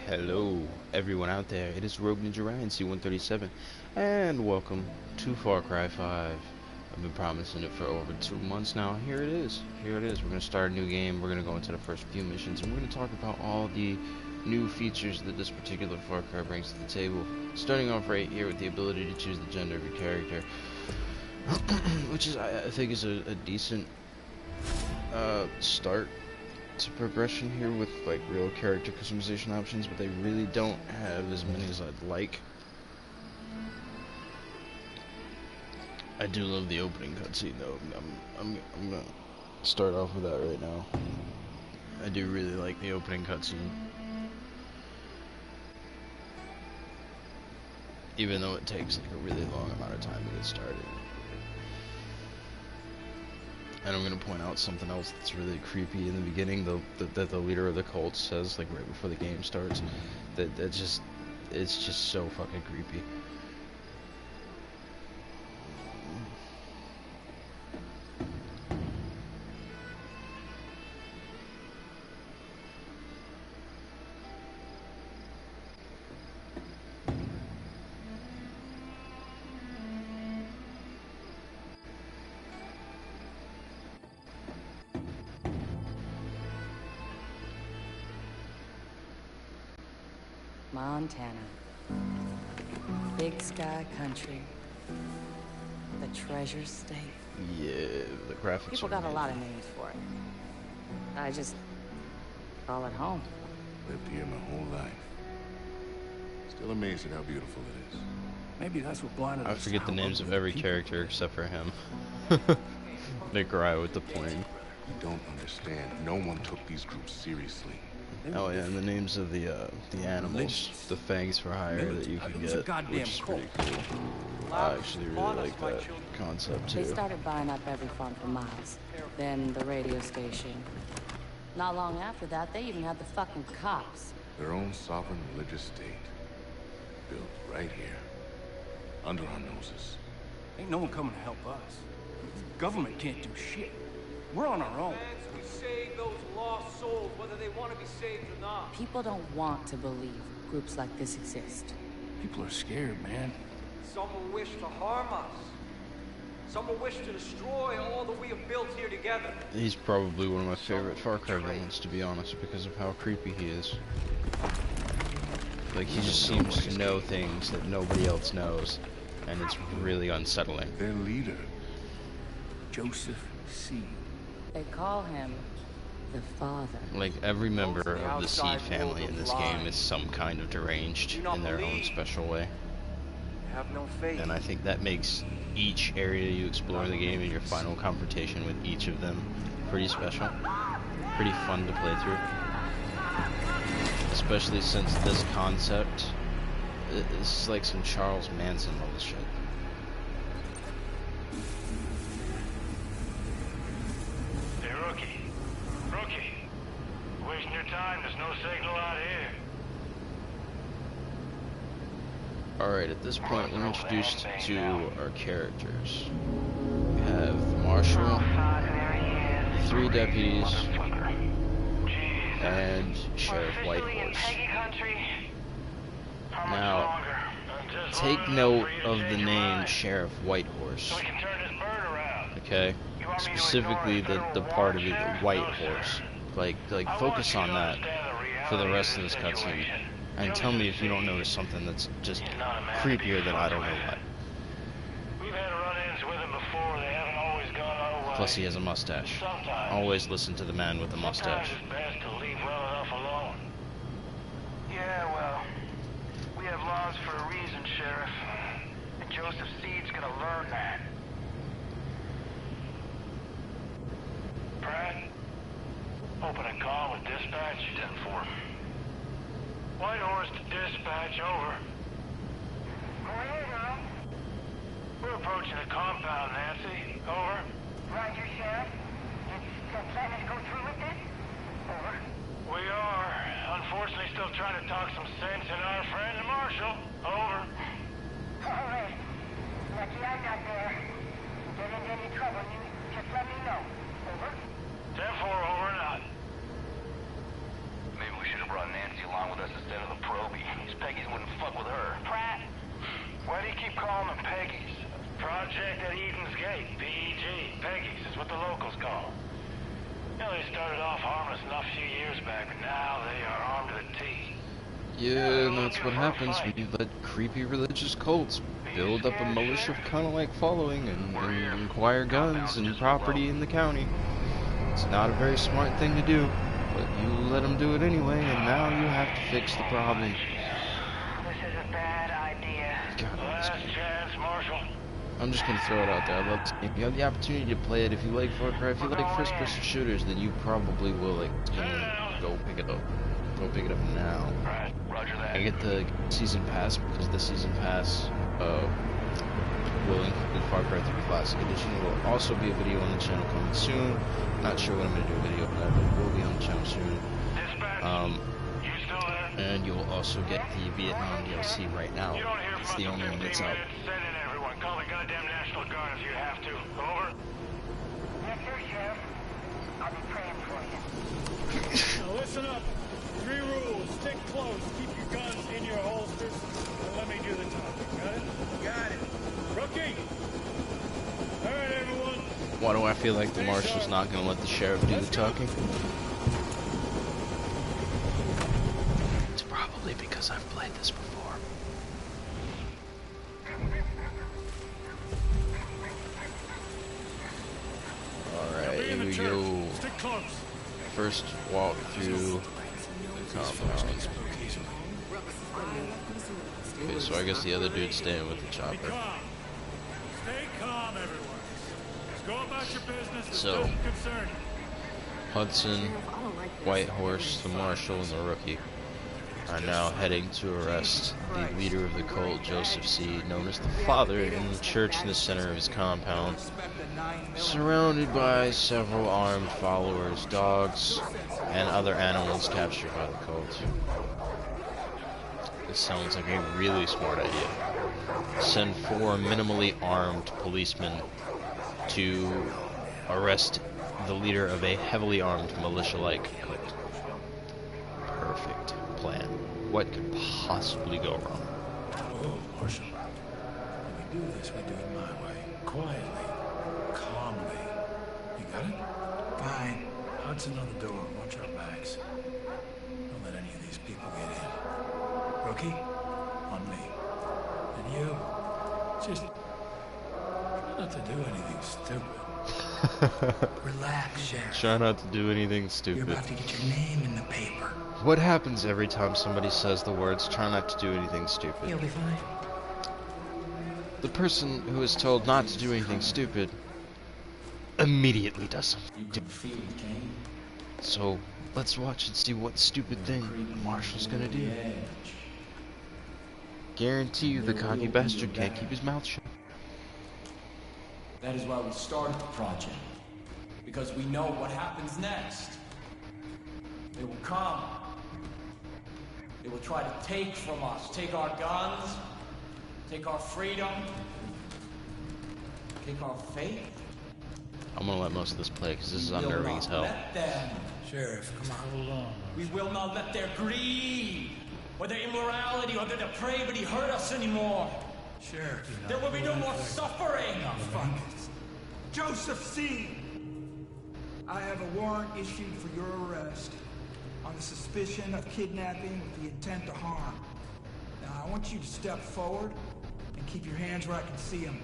Hello, everyone out there. It is RogueNinjaGaming C137, and welcome to Far Cry 5. I've been promising it for over 2 months now. Here it is. Here it is. We're going to start a new game. We're going to go into the first few missions, and we're going to talk about all the new features that this particular Far Cry brings to the table. Starting off right here with the ability to choose the gender of your character, which is, I think, is a decent start to progression here with like real character customization options, but they really don't have as many as I'd like. I do love the opening cutscene though. I'm gonna start off with that right now. I do really like the opening cutscene, even though it takes like a really long amount of time to get started. And I'm going to point out something else that's really creepy in the beginning, that the leader of the cult says, like, right before the game starts. It's just so fucking creepy. Montana. Big sky country. The treasure state. Yeah, the graphics. People got a lot of names for it. I just call it home. Lived here my whole life. Still amazed at how beautiful it is. Maybe that's what blinded us. I forget the names of every character except for him. They cry with the plane. You don't understand. No one took these groups seriously. Oh yeah, and the names of the animals, the fangs for hire that you can get, which is pretty cool. I actually really like that concept too. They started buying up every farm for miles. Then the radio station. Not long after that, they even had the fucking cops. Their own sovereign religious state. Built right here. Under our noses. Ain't no one coming to help us. Government can't do shit. We're on our own. We save those lost souls, whether they want to be saved or not. People don't want to believe groups like this exist. People are scared, man. Some will wish to harm us. Some will wish to destroy all that we have built here together. He's probably one of my favorite Far Cry villains, to be honest, because of how creepy he is. Like, he just seems to know things that nobody else knows, and it's really unsettling. Their leader, Joseph C. They call him the Father. Like, every member of the Seed family in this game is some kind of deranged in their own special way. Have no faith. And I think that makes each area you explore in the game and your final confrontation with each of them pretty special. Pretty fun to play through. Especially since this concept, this is like some Charles Manson level shit. Wasting your time, there's no signal out here. Alright, at this point we're introduced to our characters. We have Marshall, the 3 deputies, and Sheriff Whitehorse. Now, take note of the name Sheriff Whitehorse. Okay? Specifically the part of it, the Whitehorse. Like focus on that for the rest of this cutscene, and tell me if you don't notice something that's just creepier than I don't know what. We've had run-ins with him before. They haven't always gone our way. Plus, he has a mustache. Always listen to the man with the mustache. Sometimes it's best to leave well enough alone. Yeah, well, we have laws for a reason, Sheriff, and Joseph Seed's gonna learn that. Pratt? Open a call with dispatch. 10-4. Whitehorse to dispatch, over. We're approaching the compound, Nancy. Over. Roger, Sheriff. You still planning to go through with this? Over. We are. Unfortunately, still trying to talk some sense in our friend Marshall. Over. All right. Lucky I'm not there. Get into any trouble, you just let me know. Over. 10-4, over and out. Maybe we should have brought Nancy along with us instead of the Toby. These Peggies wouldn't fuck with her. Pratt? Why do you keep calling them Peggies? Project at Eden's Gate, PEG. Peggies is what the locals call them. You know, they started off harmless enough a few years back, but now they are armed to the teeth. Yeah, and that's what happens when you let creepy religious cults build up a militia kind of like following and acquire guns and property in the county. It's not a very smart thing to do, but you let them do it anyway, and now you have to fix the problem. This is a bad idea. God, Last chance, Marshal. I'm just gonna throw it out there. I love this game. You have the opportunity to play it. If you like Far Cry, if you like first-person shooters, then you probably will like go pick it up. Go pick it up now. Right, roger that. I get the season pass because the season pass will include Far Cry 3 Classic Edition. There will also be a video on the channel coming soon. Not sure when I'm gonna do a video of that, but it will be on the channel soon. Dispatch, you still there? And you'll also get the Vietnam DLC right now. You don't hear It's from the us in only one 15 that's out. minutes. Send in everyone. Call the goddamn National Guard if you have to. Over. Yes, sir, Sheriff. I'll be praying for you. Now listen up. 3 rules. Stick close. Keep your guns in your holsters. And let me do the talking. Got it? Got it. Rookie! Alright, everyone. Why do I feel like the marshal's not gonna let the sheriff do the talking? It's probably because I've played this before. Alright, here we go. Stick close. First walk through the compound. Okay, so I guess the other dude's staying with the Be chopper. calm. Stay calm, everyone. Just go about your business. This So, doesn't concern you. Hudson, Whitehorse, the marshal, and the rookie are now heading to arrest the leader of the cult, Joseph Seed, known as the Father, in the church in the center of his compound, surrounded by several armed followers, dogs, and other animals captured by the cult. This sounds like a really smart idea. Send 4 minimally armed policemen to arrest the leader of a heavily armed militia-like cult. Perfect plan. What could possibly go wrong? Oh, Marshal. When we do this, we do it my way. Quietly. Calmly. You got it? Fine. Hudson on the door. Watch our backs. Don't let any of these people get in. Rookie? On me. And you? Just try not to do anything stupid. Relax, Sheriff. Try not to do anything You're stupid. about to get your name in the paper. What happens every time somebody says the words, try not to do anything stupid? You'll be fine. The person who is told not to do anything stupid immediately does something. You can feel it, Kane. So, let's watch and see what stupid thing Marshall's gonna do. Guarantee you the cocky bastard can't keep his mouth shut. That is why we started the project. Because we know what happens next. They will come. They will try to take from us. Take our guns. Take our freedom. Take our faith. I'm gonna let most of this play because this is We will unnerving as not hell. let them. Sheriff, come on, hold on. We will not let their greed, or their immorality, or their depravity hurt us anymore. Sheriff, There will be no more suffering. Joseph C. I have a warrant issued for your arrest on the suspicion of kidnapping with the intent to harm. Now, I want you to step forward and keep your hands where I can see them.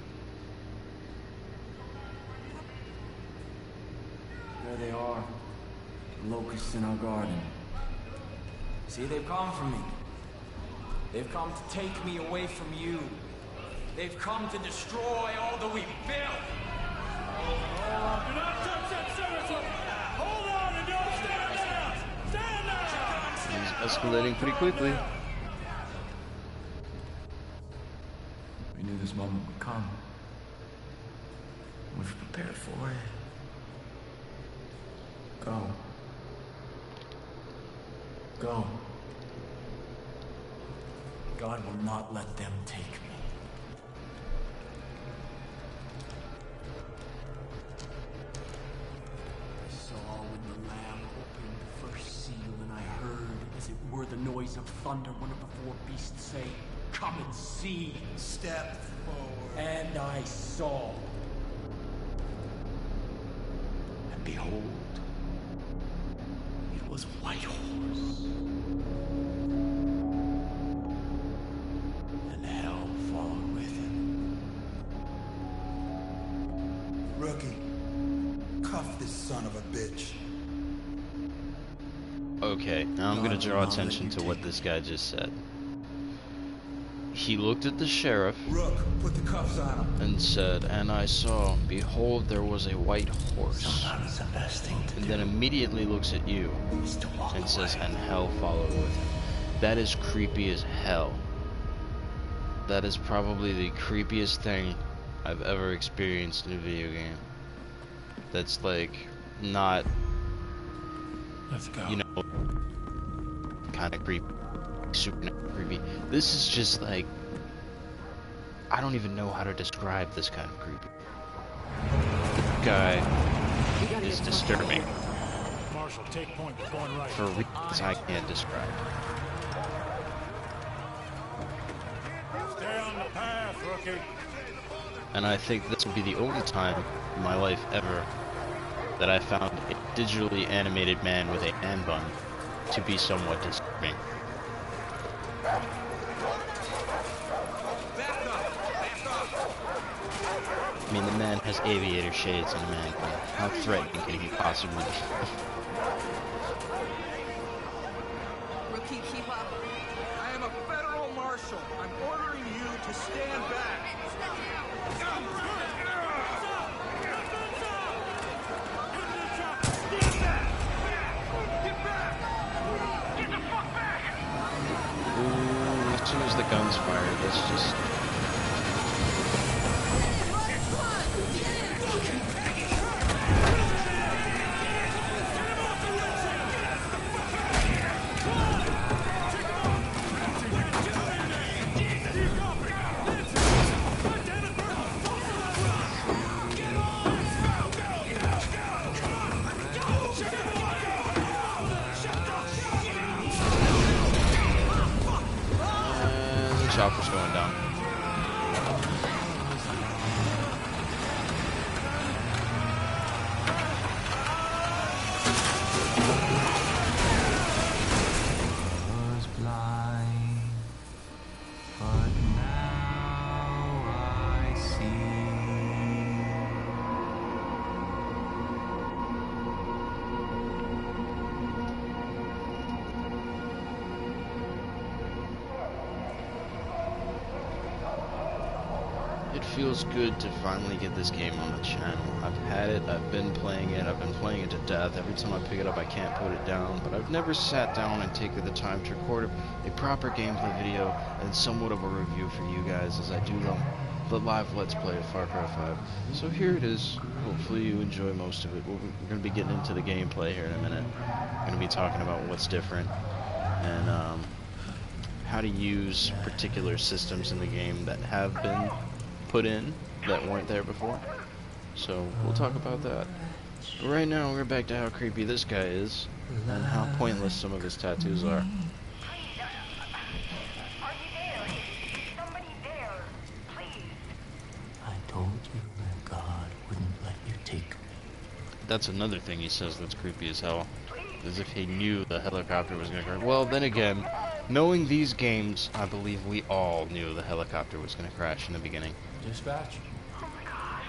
There they are. The locusts in our garden. See, they've come for me. They've come to take me away from you. They've come to destroy all that we've built. do not touch that service. Hold on and don't stand down. Stand down. He's escalating pretty quickly. We knew this moment would come. We've prepared for it. Go. Go. God will not let them take me. I saw when the Lamb opened the first seal, and I heard as it were the noise of thunder, one of the four beasts say, "Come and see." Step forward. And I saw. And behold, it was a white horse. And hell followed with him. Rookie, cuff this son of a bitch. Okay, now I'm gonna draw attention to what this guy just said. He looked at the sheriff Rook, put the cuffs on him. and said, "And I saw, behold, there was a white horse." Sometimes the best thing to And do then immediately looks at you is to walk and says, away. "And hell followed with him." That is creepy as hell. That is probably the creepiest thing I've ever experienced in a video game. That's like not, Let's go. you know, kind of creepy, super creepy. This is just like, I don't even know how to describe this kind of creepy. Guy is disturbing Marshall, take point. We're going right. for reasons I can't describe. Stay on the path, rookie. And I think this will be the only time in my life ever that I found a digitally animated man with a man bun to be somewhat disturbing. I mean, the man has aviator shades and a man bun. How threatening can he possibly be? Rookie, keep up. I am a federal marshal. I'm ordering you to stand back. Ooh, as soon as the gun's fired, let's just... chopper's going down. Was blind, but now I see. It feels good to finally get this game on the channel. I've had it, I've been playing it to death. Every time I pick it up I can't put it down, but I've never sat down and taken the time to record a proper gameplay video and somewhat of a review for you guys as I do the live Let's Play of Far Cry 5. So here it is. Hopefully you enjoy most of it. We're going to be getting into the gameplay here in a minute. We're going to be talking about what's different and how to use particular systems in the game that have been put in that weren't there before. So we'll talk about that. But right now we're back to how creepy this guy is and how pointless some of his tattoos are. Are you there? Is somebody there? Please. I told you that God wouldn't let you take me. That's another thing he says that's creepy as hell. As if he knew the helicopter was gonna crash. Well, then again, knowing these games, I believe we all knew the helicopter was gonna crash in the beginning. Dispatch. Oh my God.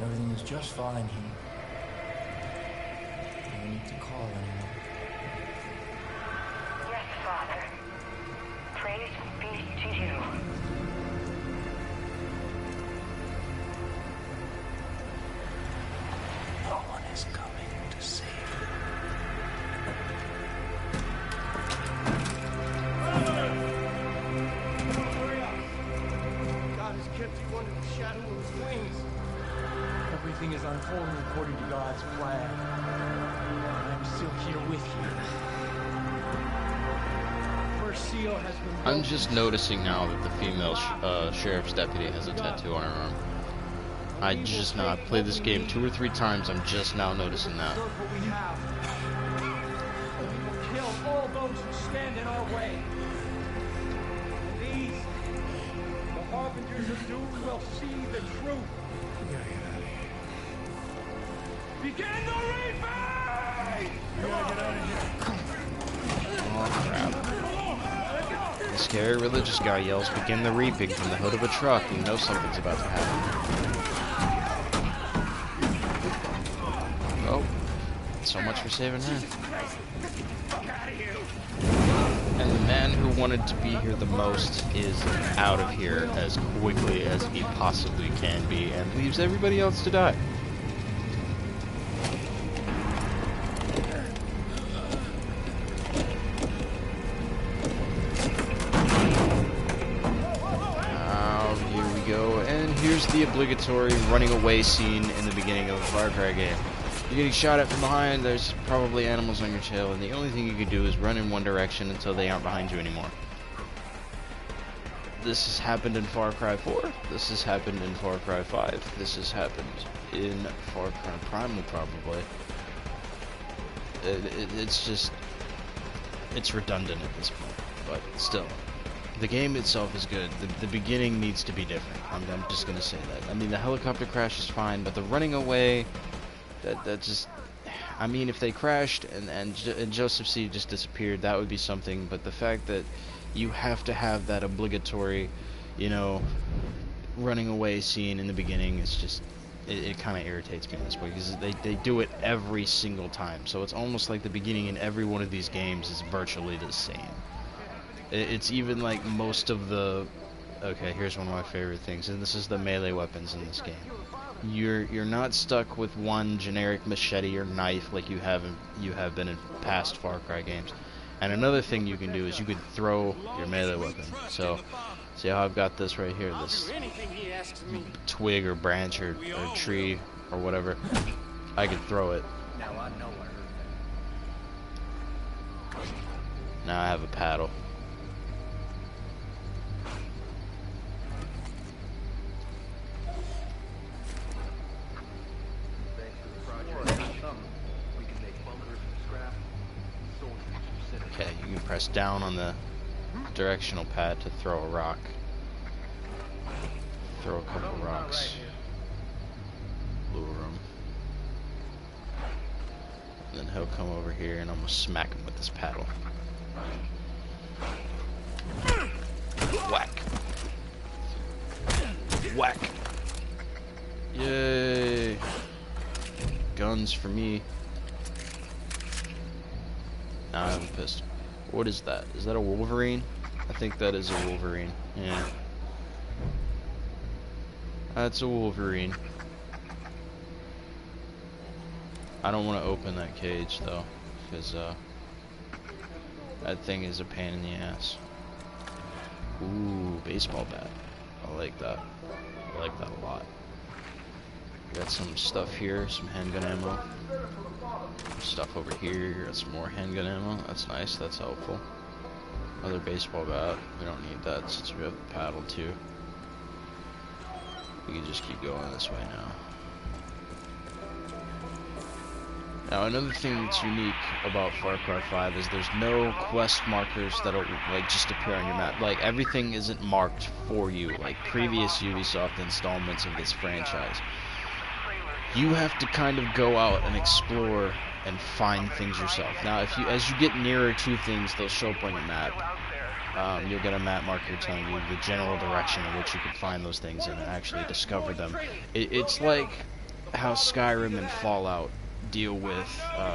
Everything is just fine here. No need to call anyone. Yes, Father. Praise be to you. No one is coming to save you. God has kept you under the shadow of his wings. Everything is unfolding according to God's plan. I'm still here with you. First seal has been I'm just noticing now that the female sheriff's deputy has a tattoo on her arm. I just now, I've played this game 2 or 3 times, I'm just now noticing that. what we have. should stand in our way. These, the harbingers of doom, will see the truth. We gotta get out of here. Begin the reaping! We gotta get out of here. Oh crap. The scary religious guy yells, "Begin the reaping" from the hood of a truck. You know something's about to happen. Oh. So much for saving her. And the man who wanted to be here the most is out of here as quickly as he possibly can be and leaves everybody else to die. Here we go, and here's the obligatory running away scene in the beginning of a Far Cry game. You're getting shot at from behind, there's probably animals on your tail, and the only thing you can do is run in one direction until they aren't behind you anymore. This has happened in Far Cry 4, this has happened in Far Cry 5, this has happened in Far Cry Primal probably. It's just, it's redundant at this point, but still. The game itself is good. The beginning needs to be different. I'm just gonna say that. I mean, the helicopter crash is fine, but the running away, that just, I mean, if they crashed and Joseph C just disappeared, that would be something. But the fact that you have to have that obligatory, you know, running away scene in the beginning is just, it kind of irritates me in this way, because they do it every single time. So it's almost like the beginning in every one of these games is virtually the same. It's even like most of the, okay, here's one of my favorite things, and this is the melee weapons in this game. You're not stuck with one generic machete or knife like you have been in past Far Cry games. And another thing you can do is you can throw your melee weapon. So see how I've got this right here, this twig or branch or tree or whatever. I can throw it. Now I have a paddle. Okay, you can press down on the directional pad to throw a rock. Throw a couple rocks. Lure him. And then he'll come over here and I'm gonna smack him with this paddle. Whack. Whack. Yay. Guns for me. Now I have a pistol. What is that? Is that a Wolverine? I think that is a Wolverine. Yeah. That's a Wolverine. I don't want to open that cage though, because that thing is a pain in the ass. Ooh, baseball bat. I like that. I like that a lot. Got some stuff here, some handgun ammo. Stuff over here, got some more handgun ammo. That's nice, that's helpful. Another baseball bat. We don't need that since we have the paddle too. We can just keep going this way now. Now another thing that's unique about Far Cry 5 is there's no quest markers that'll like just appear on your map. Like everything isn't marked for you like previous Ubisoft installments of this franchise. You have to kind of go out and explore and find things yourself. Now, as you get nearer to things, they'll show up on your map. You'll get a map marker telling you the general direction in which you can find those things and actually discover them. It's like how Skyrim and Fallout deal with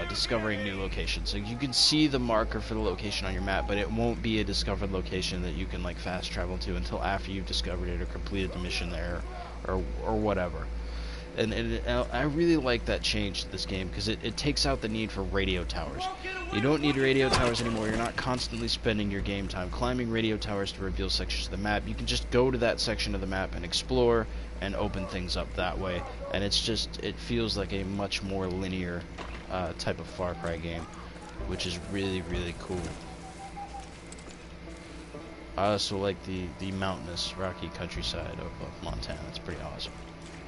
discovering new locations. So you can see the marker for the location on your map, but it won't be a discovered location that you can like fast travel to until after you've discovered it or completed the mission there or whatever. And I really like that change to this game because it takes out the need for radio towers. You don't need radio towers anymore. You're not constantly spending your game time climbing radio towers to reveal sections of the map. You can just go to that section of the map and explore and open things up that way. And it's just, it feels like a much more linear type of Far Cry game, which is really, really cool. I also like the mountainous, rocky countryside of Montana. It's pretty awesome.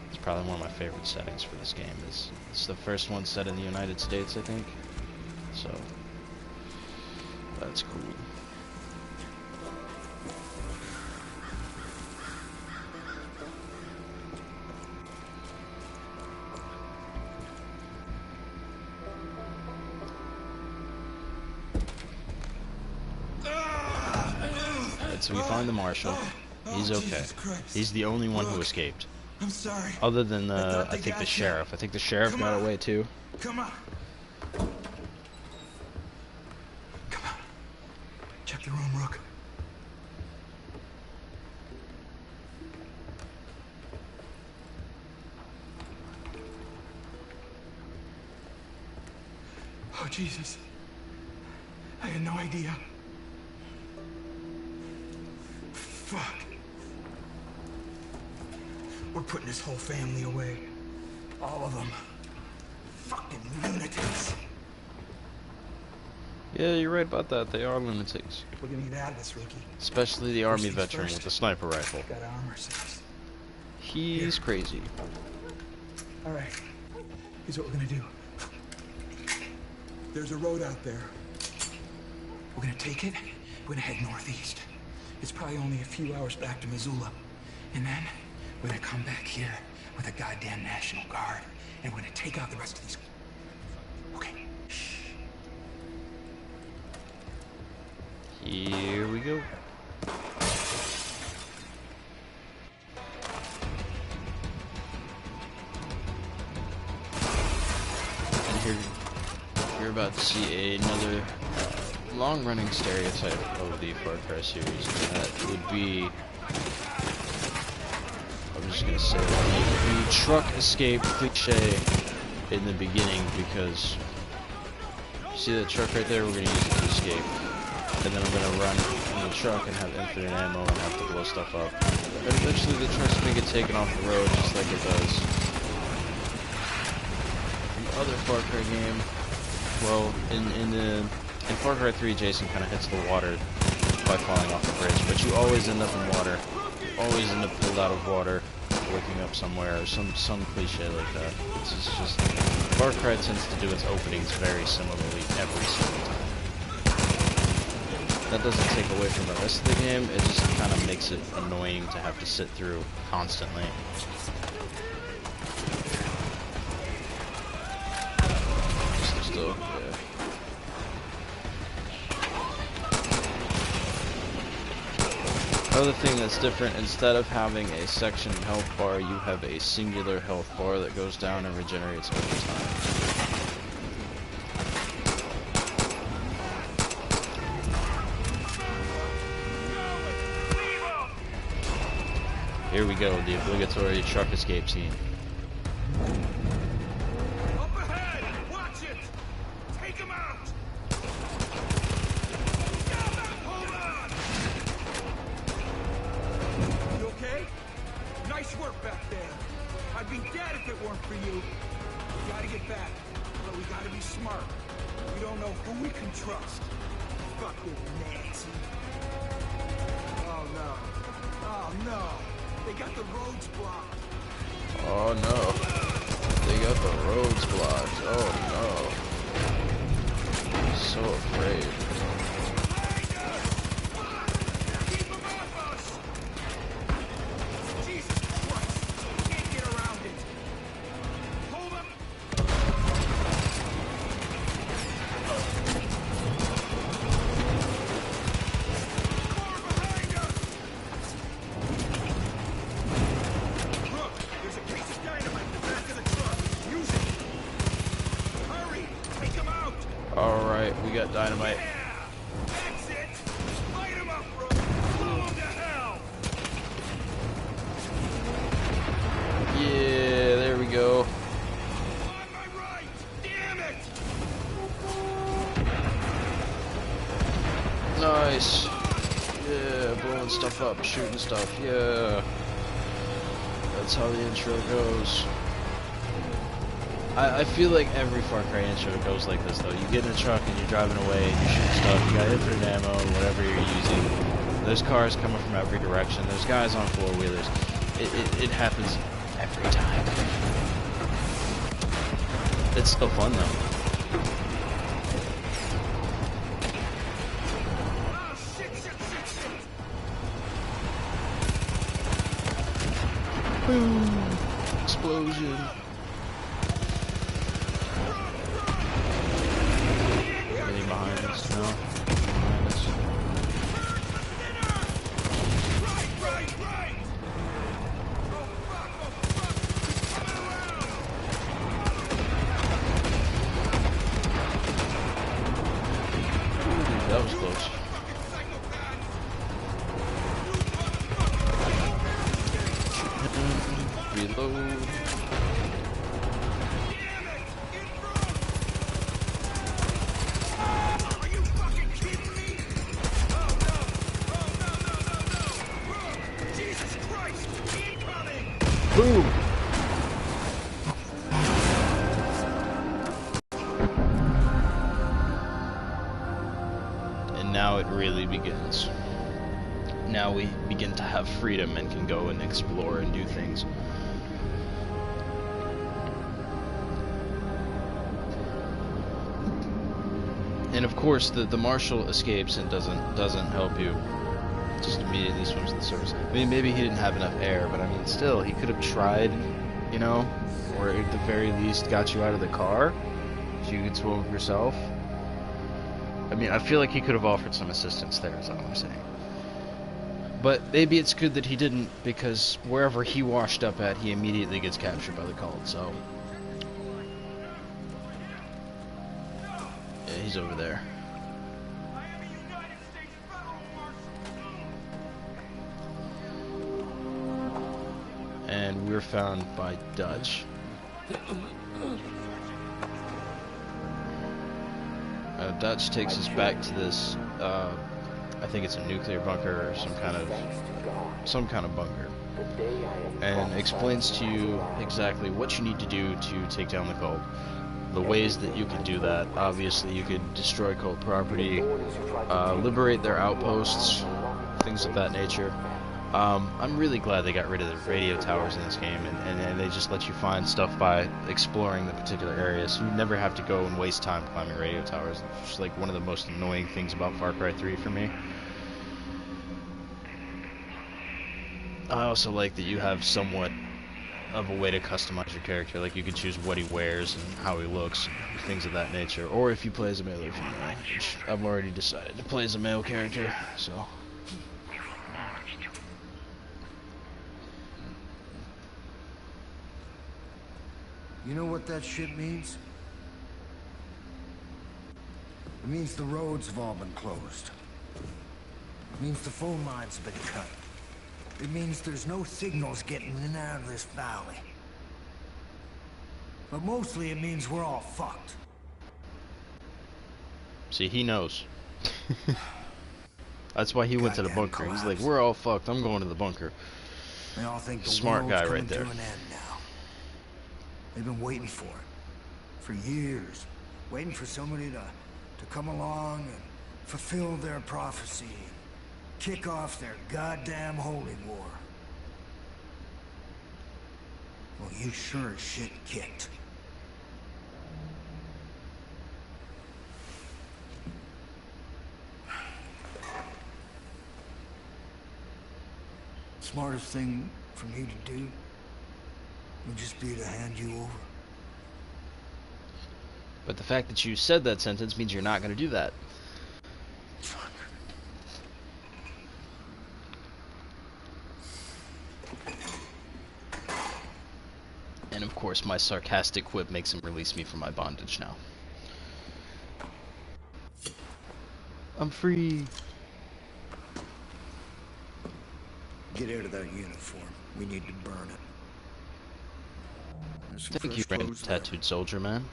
It's probably one of my favorite settings for this game. It's the first one set in the United States, I think. So, That's cool. Alright, so we find the marshal. He's okay. He's the only one who escaped. I'm sorry. Other than, I think the got sheriff. I think the sheriff got away too. Come on. Come on. Check the room, Rook. Oh, Jesus. I had no idea. Fuck. We're putting this whole family away. All of them. Fucking lunatics. Yeah, you're right about that. They are lunatics. We're gonna get out of this, Rookie. Especially the army veteran with the sniper rifle. Gotta arm ourselves. He's crazy. Alright. Here's what we're gonna do. There's a road out there. We're gonna take it. We're gonna head northeast. It's probably only a few hours back to Missoula. And then we're gonna come back here with a goddamn National Guard. And we're gonna take out the rest of these. Okay. Shh. Here we go. And here you're about to see another long-running stereotype of the Far Cry series, and that would be, I'm just gonna say, the truck escape cliche in the beginning, because see that truck right there? We're gonna use it to escape, and then I'm gonna run in the truck and have infinite ammo and have to blow stuff up. And eventually the truck's gonna get taken off the road just like it does in the other Far Cry game. Well, in Far Cry 3, Jason kind of hits the water by falling off the bridge, but you always end up in water. You always end up pulled out of water, waking up somewhere, or some cliche like that. It's just Far Cry tends to do its openings very similarly every single time. That doesn't take away from the rest of the game, it just kind of makes it annoying to have to sit through constantly. Just still, yeah. Other thing that's different, instead of having a section health bar, you have a singular health bar that goes down and regenerates over time. Here we go, the obligatory truck escape scene. Up ahead! Watch it! Take him out! Hold on! You okay? Nice work back there. I'd be dead if it weren't for you. We gotta get back, but we gotta be smart. We don't know who we can trust. Fuck this Nancy. Oh no. Oh no. They got the roads blocked. Oh no. They got the roads blocked. Oh no. I'm so afraid. Keep them off us! Jesus Christ! Can't get around it. Hold up! Alright, we got dynamite. That's it! Light him up, bro! Blow him to hell! Yeah, there we go. On my right! Damn it! Nice. Yeah, blowing stuff up, shooting stuff. Yeah. That's how the intro goes. I feel like every Far Cry intro goes like this though. You get in a truck and you're driving away and you're shooting stuff, you got infinite ammo, whatever you're using. There's cars coming from every direction, there's guys on four-wheelers. It happens every time. It's still fun though. Boom! Explosion. Anything behind us? No. Behind us. Ooh, that was close. Reload. Boom! And now it really begins. Now we begin to have freedom and can go and explore and do things. And of course, the marshal escapes and doesn't help you. Just immediately swims to the surface. I mean, maybe he didn't have enough air, but I mean, still, he could have tried, you know, or at the very least got you out of the car so you could swim yourself. I mean, I feel like he could have offered some assistance there, is all I'm saying. But maybe it's good that he didn't, because wherever he washed up at, he immediately gets captured by the cult, so... Yeah, he's over there. And we're found by Dutch. Dutch takes us back to this, I think it's a nuclear bunker or some kind of bunker, and explains to you exactly what you need to do to take down the cult. The ways that you can do that. Obviously, you could destroy cult property, liberate their outposts, things of that nature. I'm really glad they got rid of the radio towers in this game, and they just let you find stuff by exploring the particular areas. So you never have to go and waste time climbing radio towers. It's just like one of the most annoying things about Far Cry 3 for me. I also like that you have somewhat of a way to customize your character. Like, you can choose what he wears and how he looks, and things of that nature. Or if you play as a male or female, which I've already decided to play as a male character, so... You know what that shit means? It means the roads have all been closed. It means the phone lines have been cut. It means there's no signals getting in and out of this valley. But mostly it means we're all fucked. See, he knows. That's why he went to the bunker. He's like, we're all fucked, I'm going to the bunker. They all think the Smart world's guy coming right there. to an end now. They've been waiting for it. For years. Waiting for somebody to come along and fulfill their prophecy. Kick off their goddamn holy war. Well, you sure as shit kicked. Smartest thing for me to do would just be to hand you over. But the fact that you said that sentence means you're not going to do that. Fuck. And of course, my sarcastic quip makes him release me from my bondage now. I'm free. Get out of that uniform. We need to burn it. Thank you, random tattooed soldier man.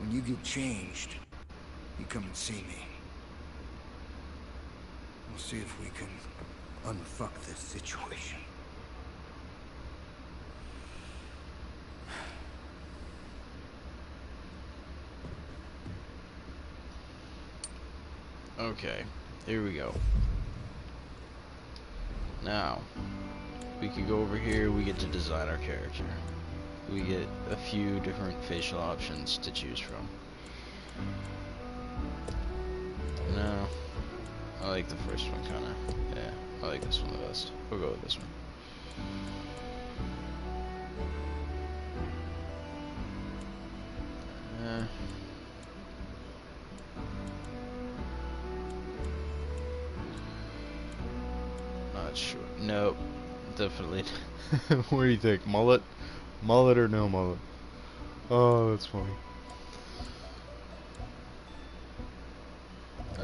When you get changed, you come and see me. We'll see if we can unfuck this situation. Okay, here we go. Now, we can go over here, we get to design our character. We get a few different facial options to choose from. No, I like the first one kinda. Yeah, I like this one the best. We'll go with this one. Not sure. Nope. Definitely. What do you think? Mullet? Mullet or no mullet? Oh, that's funny.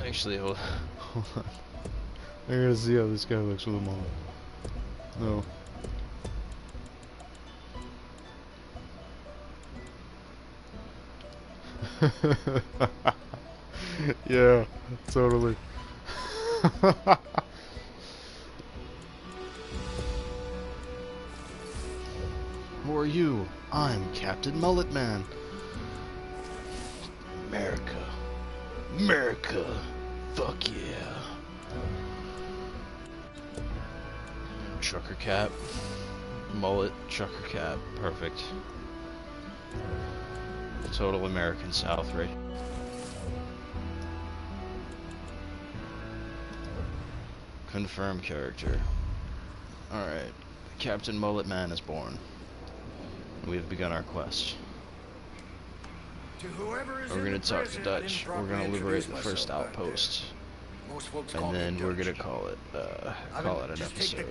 Actually, hold on. I gotta see how this guy looks with a mullet. No. Yeah, totally. Who are you? I'm Captain Mullet Man. America. America. Fuck yeah. Trucker cap. Mullet, trucker cap. Perfect. Total American South, right? Confirm character. Alright. Captain Mullet Man is born. We have begun our quest. We're gonna talk Dutch. We're gonna liberate the first outpost. And then we're gonna call it an episode.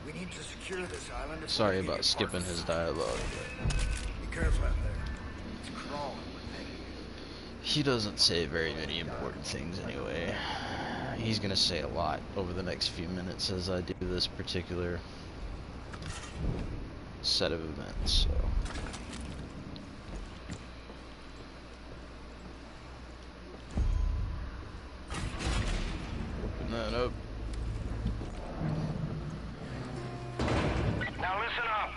We need to secure this island. Sorry about skipping his dialogue. Be careful out there. It's crawling with things. He doesn't say very many important things anyway. He's gonna say a lot over the next few minutes as I do this particular set of events, so. Open that up. Now listen up.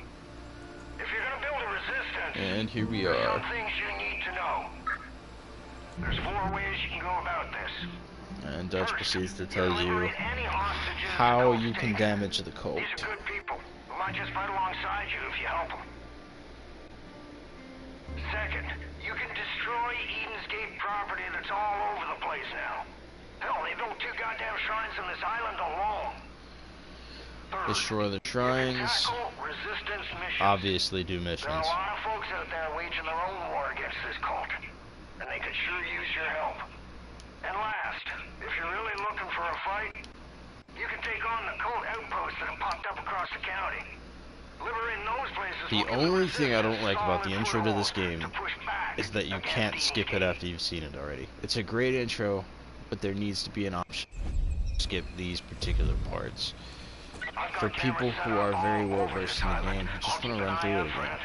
If you're gonna build a resistance, And here we there's are. some things you need to know. There's 4 ways you can go about this. And Dutch proceeds to tell you Liberate any hostages how that you can stay. damage the cult. These are good people who might just fight alongside you if you help them. Second, you can destroy Eden's Gate property that's all over the place now. Hell, they built 2 goddamn shrines on this island alone. Third, Destroy the shrines. tackle resistance missions. Obviously do There are missions. a lot of folks out there waging their own war against this cult, and they could sure use your help. And last, if you're really looking for a fight, you can take on the cult outposts that have popped up across the county. Liberating those places. The only thing I don't like about the intro to this game is that you can't skip it after you've seen it already. It's a great intro, but there needs to be an option to skip these particular parts. For people who are very well versed in the game, who just want to run through it again.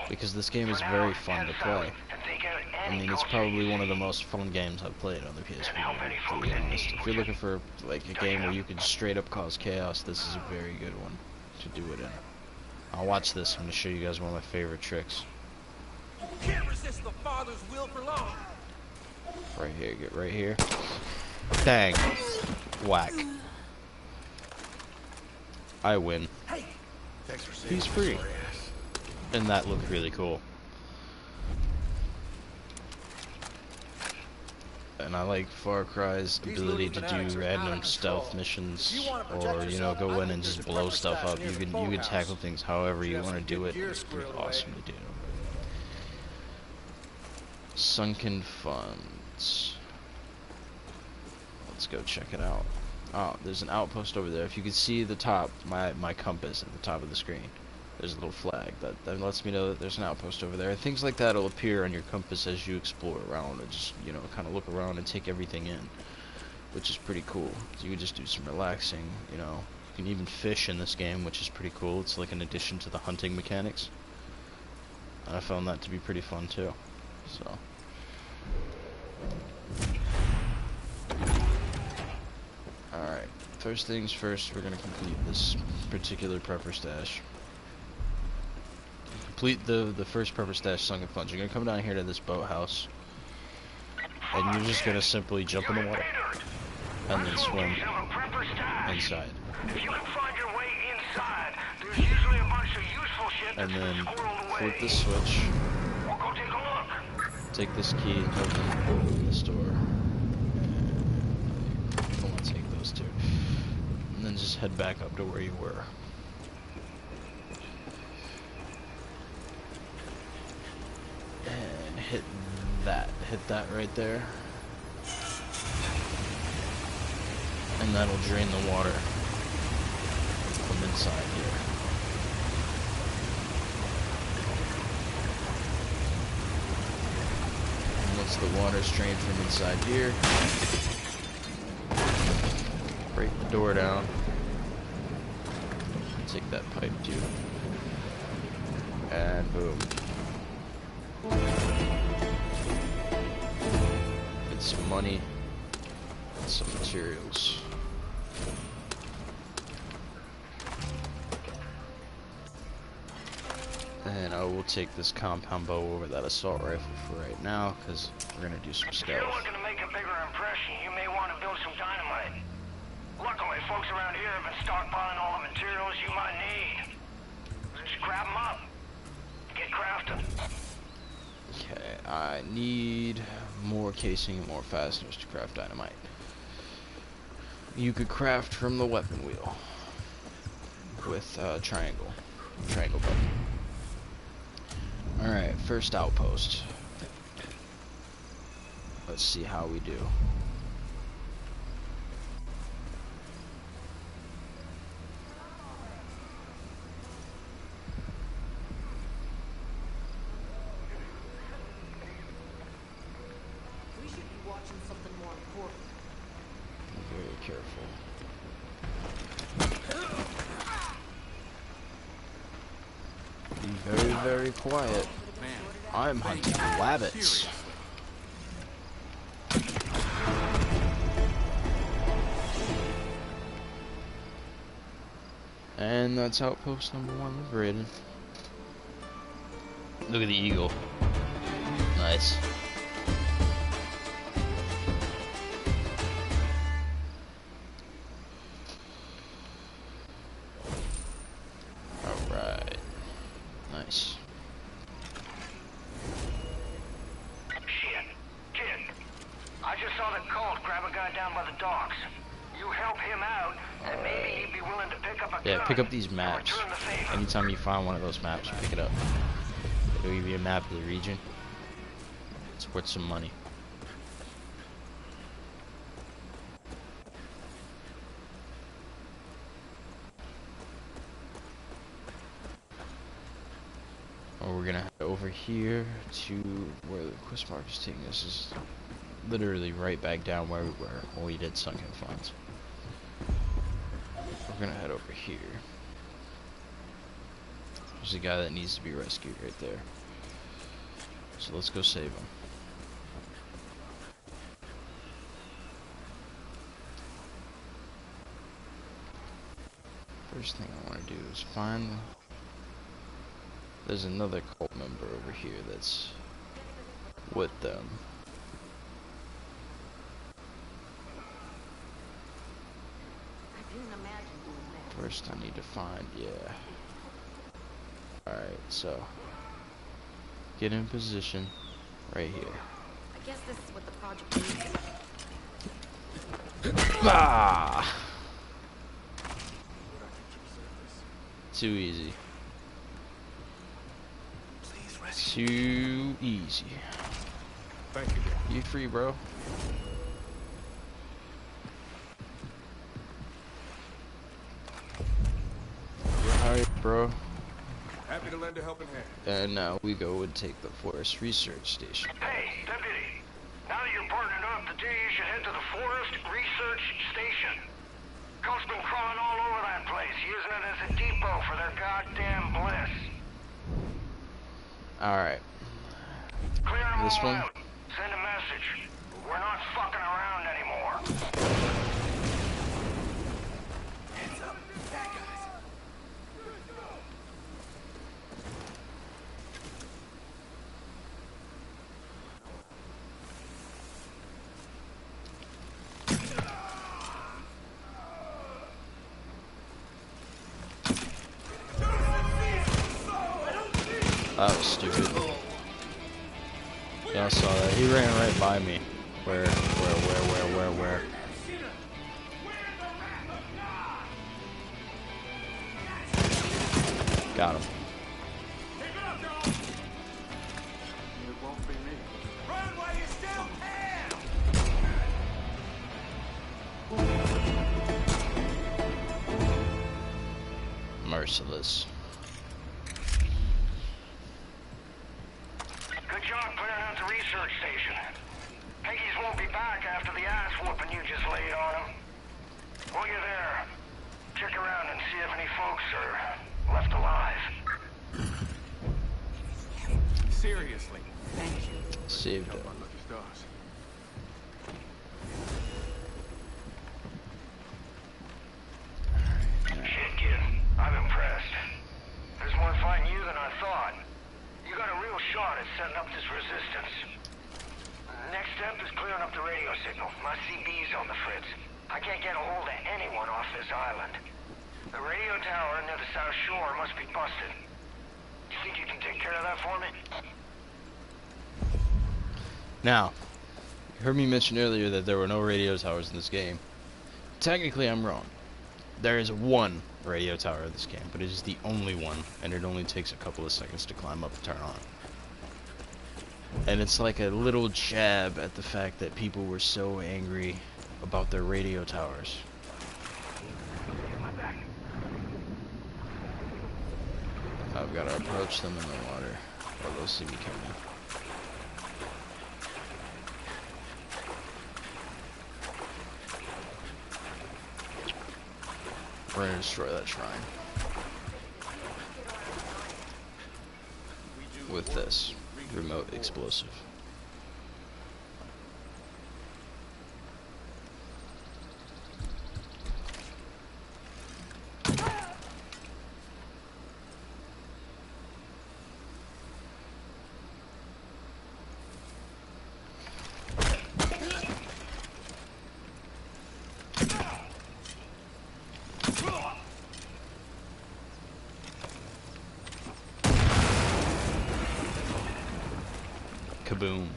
Because this game is very fun to play. I mean, it's probably one of the most fun games I've played on the PS4, to be honest. If you're looking for like a game where you can straight up cause chaos, this is a very good one to do it in. I'll watch this. I'm going to show you guys one of my favorite tricks. Can't resist the Father's will for long. Right here, get right here. Dang. Whack. I win. Hey, thanks for saying He's free. And that looked really cool. And I like Far Cry's ability to do random stealth missions, or you know, go in and just blow stuff up. You can tackle things however you want to do it. It's pretty awesome to do. Sunken Funds. Let's go check it out. Oh, there's an outpost over there. If you can see the top, my compass at the top of the screen. There's a little flag that lets me know that there's an outpost over there. Things like that will appear on your compass as you explore around and just, you know, kind of look around and take everything in, which is pretty cool. So you can just do some relaxing, you know. You can even fish in this game, which is pretty cool. It's like an addition to the hunting mechanics. And I found that to be pretty fun too. So. Alright, first things first, we're going to complete this particular prepper stash. Complete the first prepper stash Sunken Funds. You're going to come down here to this boathouse, and you're just going to simply jump in the water, and then swim inside. If you can find your way inside, there's usually a bunch of useful shit And that's then been squirreled away. flip the switch, We'll go take a look. take this key and open the store. I want to take those two. And then just head back up to where you were. And hit hit that right there. And that'll drain the water from inside here. And once the water's drained from inside here, break the door down. Take that pipe too. And boom. Get some money and some materials. And I will take this compound bow over that assault rifle for right now, because we're gonna do some If you're stealth. looking to make a bigger impression, you may want to build some dynamite. Luckily, folks around here have been stockpiling all the materials you might need. Just grab them up. Get crafting. Okay, I need more casing and more fasteners to craft dynamite. You could craft from the weapon wheel with triangle button. Alright, first outpost. Let's see how we do. We should be watching something more important. Very careful. Be very, very quiet. I'm hunting rabbits. And that's outpost number 1 liberated. Look at the eagle. Nice. Alright. Nice. Shit. Kid. I just saw the cult grab a guy down by the docks. You help him out, and maybe he'd be willing to pick up a Yeah, gun. pick up these maps. Return the favor. Anytime you find one of those maps, pick it up. It'll give you a map of the region. It's worth some money. Or we're gonna head over here to where the quest mark is taking us. Is literally right back down where we were when we did sunken funds. We're gonna head over here. There's a guy that needs to be rescued right there. So let's go save him. First thing I want to do is find... There's another cult member over here that's with them. First I need to find, yeah. Alright, so get in position right here. I guess this is what the project needs. Ah! Too easy. Too easy. Thank you. You free, bro. You're hired, bro. Happy to lend a helping hand. And now we go and take the forest research station. Hey, deputy. Now that you're partnered up, the day you should head to the Forest Research Station. Cult's been crawling all over that place, using it as a depot for their goddamn bliss. Alright. Clear them This all one? out. Send a message. We're not fucking around anymore. Hands up. Bad guys. That was stupid. Yeah, I saw that. He ran right by me. Where? Got him. It won't be me. Run while you still merciless. Good job clearing out the research station. Peggy's won't be back after the ass whooping you just laid on him. While you're there, check around and see if any folks are left alive. Seriously, thank you. Saved it. Shit, kid. I'm impressed. There's more fighting you than I thought. You got a real shot at setting up this resistance. Next step is clearing up the radio signal. My CB's on the fritz. I can't get a hold of anyone off this island. The radio tower near the South Shore must be busted. You think you can take care of that for me? Now, you heard me mention earlier that there were no radio towers in this game. Technically, I'm wrong. There is one radio tower in this game, but it is the only one, and it only takes a couple of seconds to climb up and turn on. And it's like a little jab at the fact that people were so angry about their radio towers. I've got to approach them in the water, or they'll see me coming. We're gonna destroy that shrine with this remote explosive. Kaboom.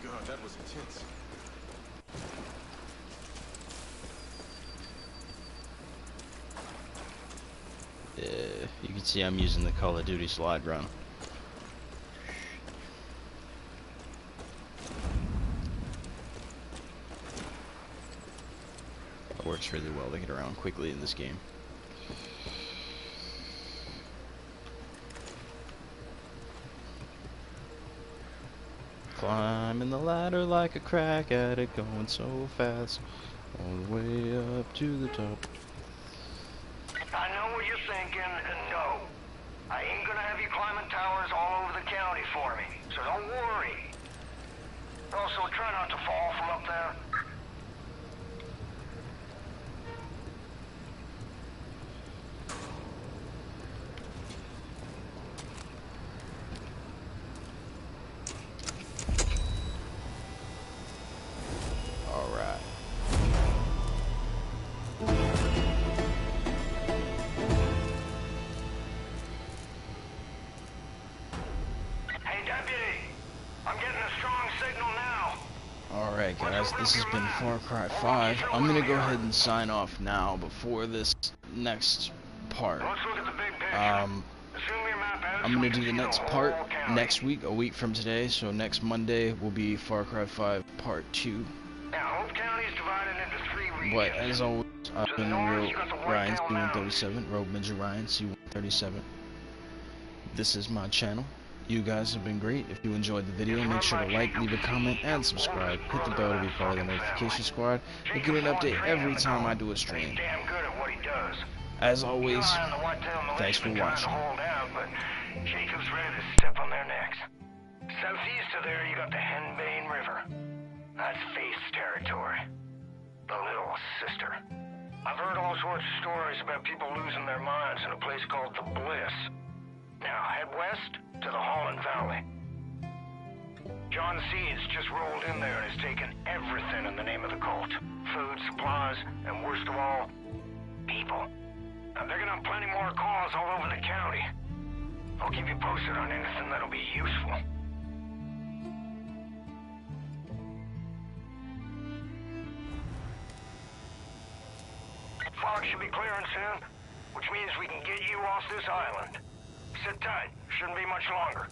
God, that was intense. You can see I'm using the Call of Duty slide run. It works really well to get around quickly in this game. Climbing the ladder like a crack addict, going so fast, all the way up to the top. I know what you're thinking, and no. I ain't gonna have you climbing towers all over the county for me, so don't worry. Also, try not to fall from up there. Alright guys, this has been Far Cry 5. I'm gonna go ahead and sign off now before this next part. I'm gonna do the next part next week, a week from today, so next Monday will be Far Cry 5 Part 2. But as always, I've been Ryan C137, Rogue Ninja Ryan C137. This is my channel. You guys have been great. If you enjoyed the video, make sure to like, leave a comment, and subscribe. Hit the bell to be part of the notification squad and get an update every time I do a stream. As always, thanks for watching. Jacob's ready to step on their necks. Southeast of there, you got the Henbane River. That's Faith's territory. The little sister. I've heard all sorts of stories about people losing their minds in a place called the Bliss. Now head west to the Holland Valley. John Seeds just rolled in there and has taken everything in the name of the cult. Food, supplies, and worst of all, people. Now they're gonna have plenty more calls all over the county. I'll keep you posted on anything that'll be useful. Fog should be clearing soon, which means we can get you off this island. Sit tight. Shouldn't be much longer.